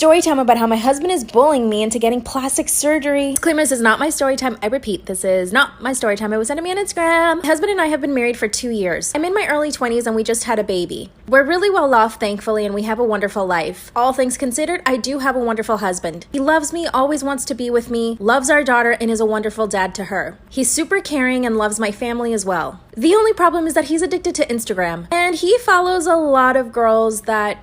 Story time about how my husband is bullying me into getting plastic surgery. Disclaimer, this is not my story time. I repeat, this is not my story time. It was sent to me on Instagram. My husband and I have been married for 2 years. I'm in my early 20s and we just had a baby. We're really well off, thankfully, and we have a wonderful life. All things considered, I do have a wonderful husband. He loves me, always wants to be with me, loves our daughter, and is a wonderful dad to her. He's super caring and loves my family as well. The only problem is that he's addicted to Instagram, and he follows a lot of girls that,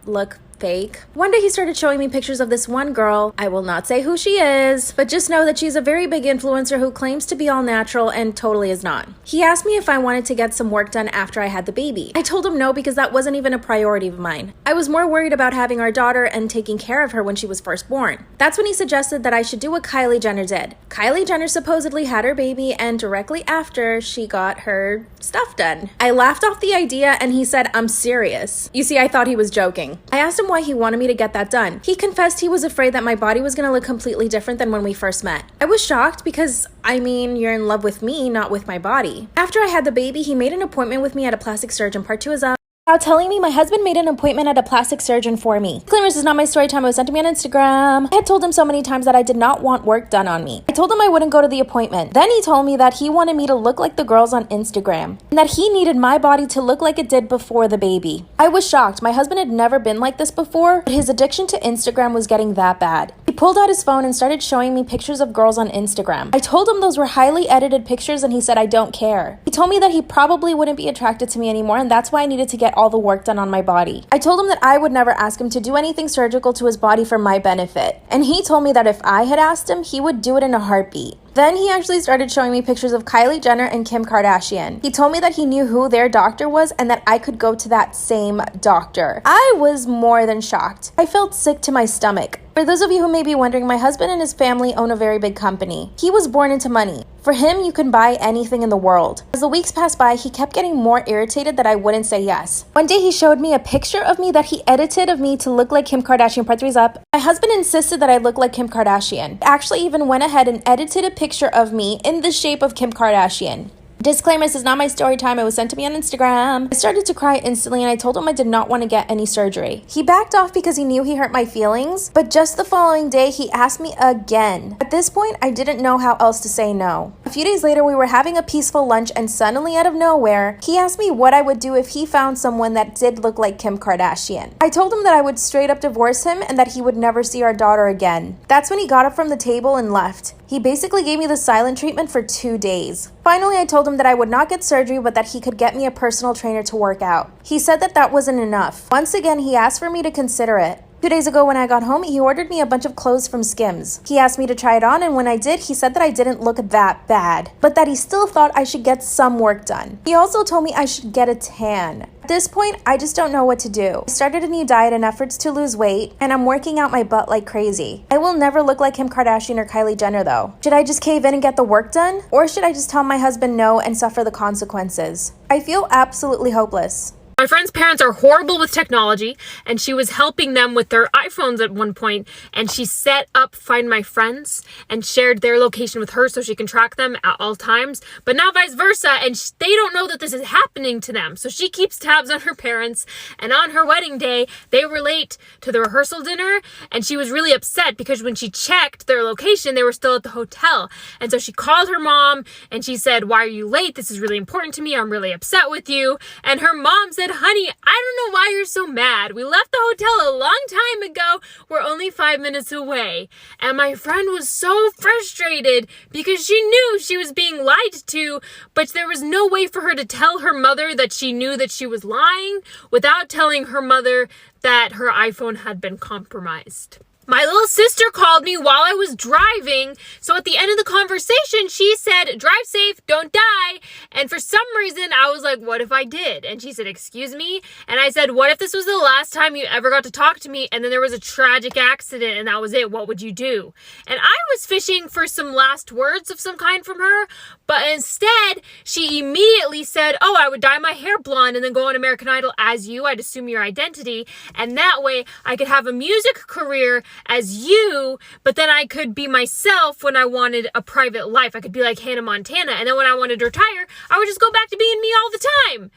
look fake. One day he started showing me pictures of this one girl. I will not say who she is, but just know that she's a very big influencer who claims to be all natural and totally is not. He asked me if I wanted to get some work done after I had the baby. I told him no because that wasn't even a priority of mine. I was more worried about having our daughter and taking care of her when she was first born. That's when he suggested that I should do what Kylie Jenner did. Kylie Jenner supposedly had her baby and directly after she got her stuff done. I laughed off the idea and he said, "I'm serious." You see, I thought he was joking. I asked him why he wanted me to get that done. He confessed he was afraid that my body was going to look completely different than when we first met. I was shocked because, you're in love with me, not with my body. After I had the baby, he made an appointment with me at a plastic surgeon. Part 2 is up. Now telling me my husband made an appointment at a plastic surgeon for me. Disclaimer, this is not my story time. It was sent to me on Instagram. I had told him so many times that I did not want work done on me. I told him I wouldn't go to the appointment. Then he told me that he wanted me to look like the girls on Instagram and that he needed my body to look like it did before the baby. I was shocked. My husband had never been like this before, but his addiction to Instagram was getting that bad. He pulled out his phone and started showing me pictures of girls on Instagram. I told him those were highly edited pictures and he said I don't care. He told me that he probably wouldn't be attracted to me anymore and that's why I needed to get all the work done on my body. I told him that I would never ask him to do anything surgical to his body for my benefit. And he told me that if I had asked him, he would do it in a heartbeat. Then he actually started showing me pictures of Kylie Jenner and Kim Kardashian. He told me that he knew who their doctor was and that I could go to that same doctor. I was more than shocked. I felt sick to my stomach. For those of you who may be wondering, my husband and his family own a very big company. He was born into money. For him, you can buy anything in the world. As the weeks passed by, he kept getting more irritated that I wouldn't say yes. One day he showed me a picture of me that he edited of me to look like Kim Kardashian. Part 3 is up. My husband insisted that I look like Kim Kardashian. Actually even went ahead and edited a picture of me in the shape of Kim Kardashian. Disclaimer, this is not my story time. It was sent to me on Instagram. I started to cry instantly and I told him I did not want to get any surgery. He backed off because he knew he hurt my feelings, but just the following day he asked me again. At this point, I didn't know how else to say no. A few days later, we were having a peaceful lunch and suddenly out of nowhere, he asked me what I would do if he found someone that did look like Kim Kardashian. I told him that I would straight up divorce him and that he would never see our daughter again. That's when he got up from the table and left. He basically gave me the silent treatment for 2 days. Finally, I told him that I would not get surgery, but that he could get me a personal trainer to work out. He said that that wasn't enough. Once again, he asked for me to consider it. 2 days ago when I got home, he ordered me a bunch of clothes from Skims. He asked me to try it on, and when I did, he said that I didn't look that bad, but that he still thought I should get some work done. He also told me I should get a tan. At this point, I just don't know what to do. I started a new diet in efforts to lose weight, and I'm working out my butt like crazy. I will never look like Kim Kardashian or Kylie Jenner though. Should I just cave in and get the work done? Or should I just tell my husband no and suffer the consequences? I feel absolutely hopeless. My friend's parents are horrible with technology, and she was helping them with their iPhones at one point, and she set up Find My Friends and shared their location with her so she can track them at all times, but now vice versa, and they don't know that this is happening to them. So she keeps tabs on her parents, and on her wedding day, they were late to the rehearsal dinner, and she was really upset because when she checked their location, they were still at the hotel. And so she called her mom, and she said, "Why are you late? This is really important to me. I'm really upset with you." And her mom said, "Honey, I don't know why you're so mad. We left the hotel a long time ago. We're only 5 minutes away." And my friend was so frustrated because she knew she was being lied to, but there was no way for her to tell her mother that she knew that she was lying without telling her mother that her iPhone had been compromised. My little sister called me while I was driving, so at the end of the conversation, she said, "Drive safe, don't die." And for some reason, I was like, "What if I did?" And she said, "Excuse me?" And I said, "What if this was the last time you ever got to talk to me, and then there was a tragic accident, and that was it? What would you do?" And I was fishing for some last words of some kind from her, but instead, she immediately said, "Oh, I would dye my hair blonde and then go on American Idol as you. I'd assume your identity, and that way I could have a music career as you, but then I could be myself when I wanted a private life. I could be like Hannah Montana, and then when I wanted to retire, I would just go back to being me all the time."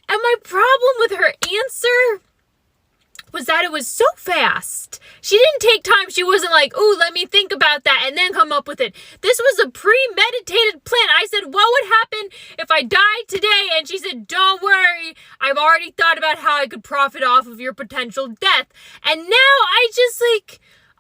And my problem with her answer was that it was so fast. She didn't take time. She wasn't like, ooh, let me think about that and then come up with it. This was a premeditated plan. I said, what would happen if I died today? And she said, don't worry. I've already thought about how I could profit off of your potential death. And now I just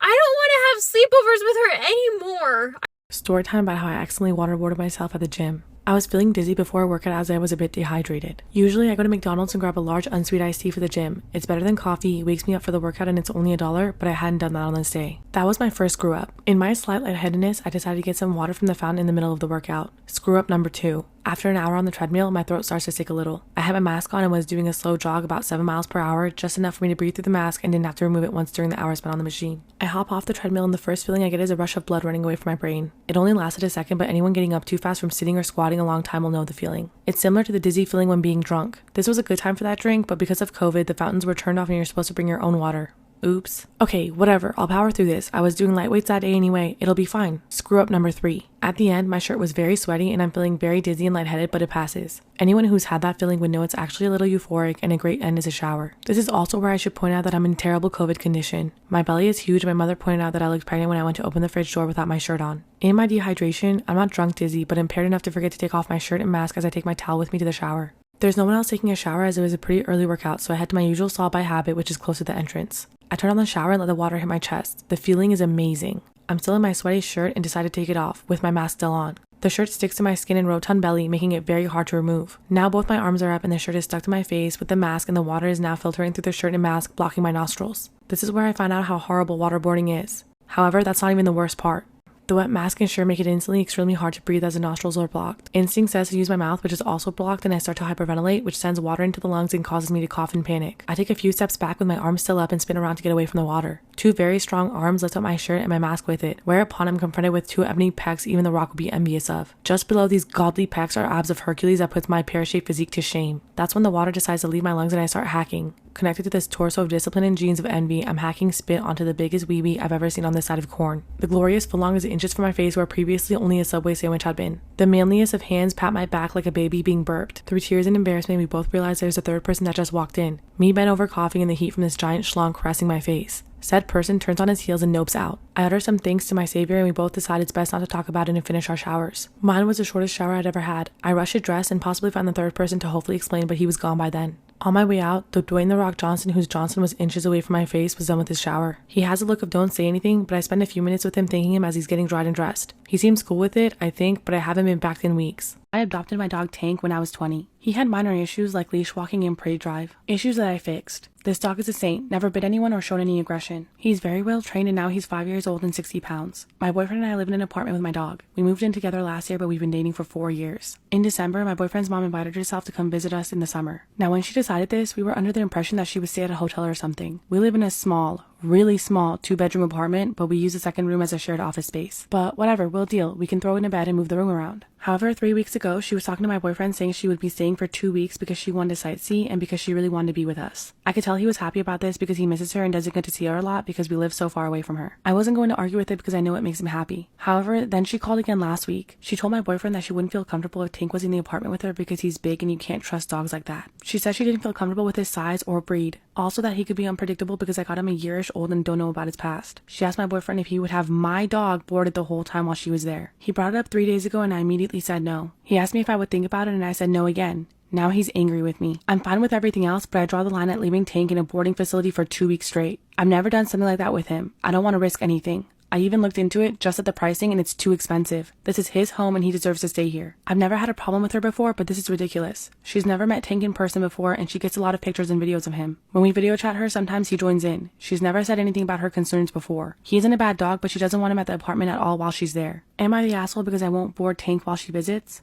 I don't want to have sleepovers with her anymore. Story time about how I accidentally waterboarded myself at the gym. I was feeling dizzy before a workout as I was a bit dehydrated. Usually I go to McDonald's and grab a large unsweet iced tea for the gym. It's better than coffee, wakes me up for the workout, and it's only $1, but I hadn't done that on this day. That was my first screw up. In my slight lightheadedness, I decided to get some water from the fountain in the middle of the workout. Screw up number 2. After an hour on the treadmill, my throat starts to stick a little. I had my mask on and was doing a slow jog about 7 miles per hour, just enough for me to breathe through the mask and didn't have to remove it once during the hour spent on the machine. I hop off the treadmill and the first feeling I get is a rush of blood running away from my brain. It only lasted a second, but anyone getting up too fast from sitting or squatting a long time will know the feeling. It's similar to the dizzy feeling when being drunk. This was a good time for that drink, but because of COVID, the fountains were turned off and you're supposed to bring your own water. Oops. Okay, whatever, I'll power through this. I was doing light weights that day anyway. It'll be fine. Screw up number 3. At the end, my shirt was very sweaty and I'm feeling very dizzy and lightheaded, but it passes. Anyone who's had that feeling would know it's actually a little euphoric, and a great end is a shower. This is also where I should point out that I'm in terrible COVID condition. My belly is huge. My mother pointed out that I looked pregnant when I went to open the fridge door without my shirt on. In my dehydration, I'm not drunk dizzy, but impaired enough to forget to take off my shirt and mask as I take my towel with me to the shower. There's no one else taking a shower as it was a pretty early workout, so I head to my usual stall by habit, which is close to the entrance. I turn on the shower and let the water hit my chest. The feeling is amazing. I'm still in my sweaty shirt and decide to take it off, with my mask still on. The shirt sticks to my skin and rotund belly, making it very hard to remove. Now both my arms are up and the shirt is stuck to my face with the mask, and the water is now filtering through the shirt and mask, blocking my nostrils. This is where I find out how horrible waterboarding is. However, that's not even the worst part. The wet mask and shirt make it instantly extremely hard to breathe as the nostrils are blocked. Instinct says to use my mouth, which is also blocked, and I start to hyperventilate, which sends water into the lungs and causes me to cough and panic. I take a few steps back with my arms still up and spin around to get away from the water. 2 very strong arms lift up my shirt and my mask with it, whereupon I'm confronted with 2 ebony pecs even the Rock would be envious of. Just below these godly pecs are abs of Hercules that puts my pear-shaped physique to shame. That's when the water decides to leave my lungs and I start hacking. Connected to this torso of discipline and genes of envy, I'm hacking spit onto the biggest wee-wee I've ever seen on this side of corn. The glorious footlong is inches from my face where previously only a Subway sandwich had been. The manliest of hands pat my back like a baby being burped. Through tears and embarrassment, we both realize there's a third person that just walked in. Me bent over coughing in the heat from this giant schlong caressing my face. Said person turns on his heels and nopes out. I utter some thanks to my savior and we both decide it's best not to talk about it and finish our showers. Mine was the shortest shower I'd ever had. I rushed to dress and possibly find the third person to hopefully explain, but he was gone by then. On my way out, the Dwayne "The Rock" Johnson, whose Johnson was inches away from my face, was done with his shower. He has a look of don't say anything, but I spend a few minutes with him thanking him as he's getting dried and dressed. He seems cool with it, I think, but I haven't been back in weeks. I adopted my dog Tank when I was 20. He had minor issues like leash walking and prey drive. Issues that I fixed. This dog is a saint, never bit anyone or shown any aggression. He's very well trained and now he's 5 years old and 60 pounds. My boyfriend and I live in an apartment with my dog. We moved in together last year, but we've been dating for 4 years. In December, my boyfriend's mom invited herself to come visit us in the summer. Now when she decided this, we were under the impression that she would stay at a hotel or something. We live in a small, really small 2-bedroom apartment, but we use the second room as a shared office space. But whatever, we'll deal. We can throw in a bed and move the room around. However, 3 weeks ago, she was talking to my boyfriend saying she would be staying for 2 weeks because she wanted to sightsee and because she really wanted to be with us. I could tell he was happy about this because he misses her and doesn't get to see her a lot because we live so far away from her. I wasn't going to argue with it because I know it makes him happy. However, then she called again last week. She told my boyfriend that she wouldn't feel comfortable if Tank was in the apartment with her because he's big and you can't trust dogs like that. She said she didn't feel comfortable with his size or breed. Also that he could be unpredictable because I got him a yearish old and don't know about his past. She asked my boyfriend if he would have my dog boarded the whole time while she was there. He brought it up 3 days ago and I immediately said no. He asked me if I would think about it and I said no again. Now he's angry with me. I'm fine with everything else, but I draw the line at leaving Tank in a boarding facility for 2 weeks straight. I've never done something like that with him. I don't want to risk anything. I even looked into it just at the pricing and it's too expensive. This is his home and he deserves to stay here. I've never had a problem with her before, but this is ridiculous. She's never met Tank in person before and she gets a lot of pictures and videos of him. When we video chat her, sometimes he joins in. She's never said anything about her concerns before. He isn't a bad dog, but she doesn't want him at the apartment at all while she's there. Am I the asshole because I won't board Tank while she visits?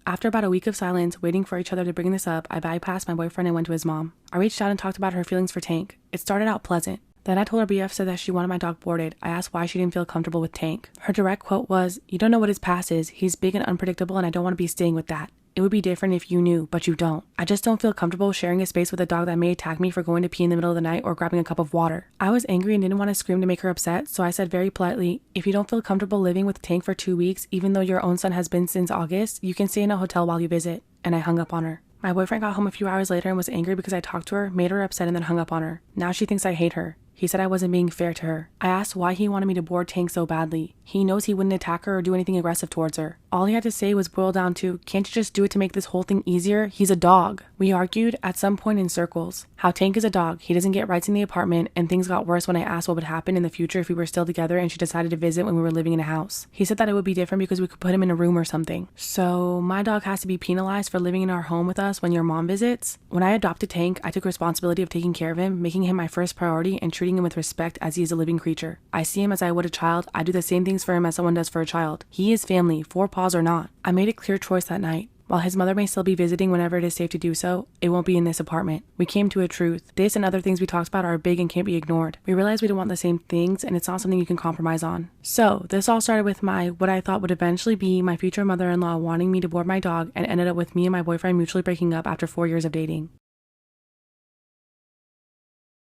After about a week of silence, waiting for each other to bring this up, I bypassed my boyfriend and went to his mom. I reached out and talked about her feelings for Tank. It started out pleasant. Then I told her BF said that she wanted my dog boarded. I asked why she didn't feel comfortable with Tank. Her direct quote was, "You don't know what his past is. He's big and unpredictable and I don't want to be staying with that. It would be different if you knew, but you don't. I just don't feel comfortable sharing a space with a dog that may attack me for going to pee in the middle of the night or grabbing a cup of water." I was angry and didn't want to scream to make her upset, so I said very politely, "If you don't feel comfortable living with Tank for 2 weeks, even though your own son has been since August, you can stay in a hotel while you visit." And I hung up on her. My boyfriend got home a few hours later and was angry because I talked to her, made her upset, and then hung up on her. Now she thinks I hate her. He said I wasn't being fair to her. I asked why he wanted me to board Tank so badly. He knows he wouldn't attack her or do anything aggressive towards her. All he had to say was boil down to, can't you just do it to make this whole thing easier? He's a dog. We argued at some point in circles. How Tank is a dog, he doesn't get rights in the apartment, and things got worse when I asked what would happen in the future if we were still together and she decided to visit when we were living in a house. He said that it would be different because we could put him in a room or something. So my dog has to be penalized for living in our home with us when your mom visits? When I adopted Tank, I took responsibility of taking care of him, making him my first priority, and treating him with respect as he is a living creature. I see him as I would a child. I do the same things for him as someone does for a child. He is family, 4 paws or not. I made a clear choice that night. While his mother may still be visiting whenever it is safe to do so, it won't be in this apartment. We came to a truth. This and other things we talked about are big and can't be ignored. We realized we don't want the same things, and it's not something you can compromise on. So, this all started with what I thought would eventually be my future mother-in-law wanting me to board my dog, and ended up with me and my boyfriend mutually breaking up after 4 years of dating.